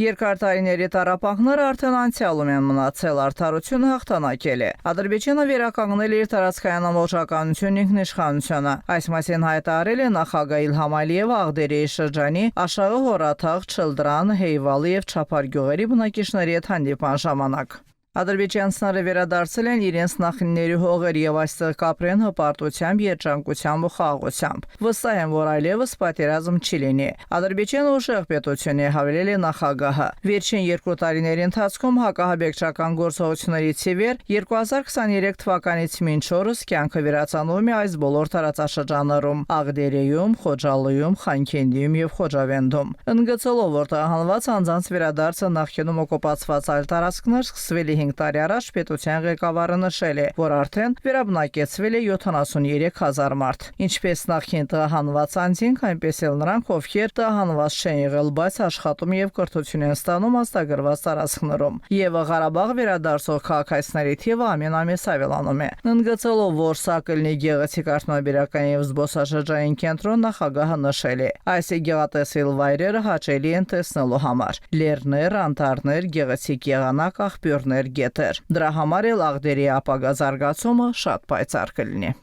Երկար տարիների տառապանքները արդեն անցյալում են մնացել, արդարությունը հաղթանակել է։ Ադրբեջանը վերականգնել է իր տարածքային ամբողջականությունն ինքնիշխանությունը։ Այս մասին հայտարարել է նախագահ Իլհամ Ալիևը Աղդերիի շրջանի Աշաղի, Հորաթաղ, Չլդրան, Հեյվալի եւ Չափար գյուղերի բնակիչների հետ հանդիպման ժամանակ։ Ադրբեջանցիները վերադարձել են իրենց նախնիների հողեր եւ այստեղ կապրեն հպարտությամբ, երջանկությամբ ու խաղաղությամբ։ Վստահ են, որ այլևս պատերազմ չի լինի։ Ադրբեջանը ուժեղ պետություն է, հավելել է նախագահը։ Վերջին 2 տարիների ընթացքում հակահաբեկչական գործողություններից ի վեր 2023 թվականից մինչ օրս կյանքը վերածանվում է այս բոլոր տարածաշրջաններում՝ Աղդերիում, Խոջալույում, Խանքենդիում եւ Խոջավենդում։ Ընդգծելով, որ տղահանված անձանց վերադարձը նախկինում օկուպացված այլ տարածքներ սկսվել է 5 տարի առաջ, պետության ղեկավարը նշել է, որ արդեն վերաբնակեցվել է 73,000 մարդ։ Ինչպես նախկին տղահանված անձինք, այնպես էլ նրանք, ովքեր տղահանված չեն եղել, բայց աշխատում եւ կրթություն են ստանում ազատագրված տարածքներում։ Եվ Ղարաբաղ վերադարձող քաղաքացիների թիվը ամեն ամիս ավելանում է։ Ընդգծելով, որ սա կլինի գեղեցիկ արդյունաբերական եւ զբոսաշրջային կենտրոն, նախագահը նշել է. այս գեղատեսիլ վայրերը հաճելի են տեսնելու համար։ Լեռներ, անտառներ, գեղեցիկ եղանակ, աղբյուրներ, գետեր։ Դրա համար էլ Աղդերիի ապագա զարգացումը շատ պայծառ կլինի։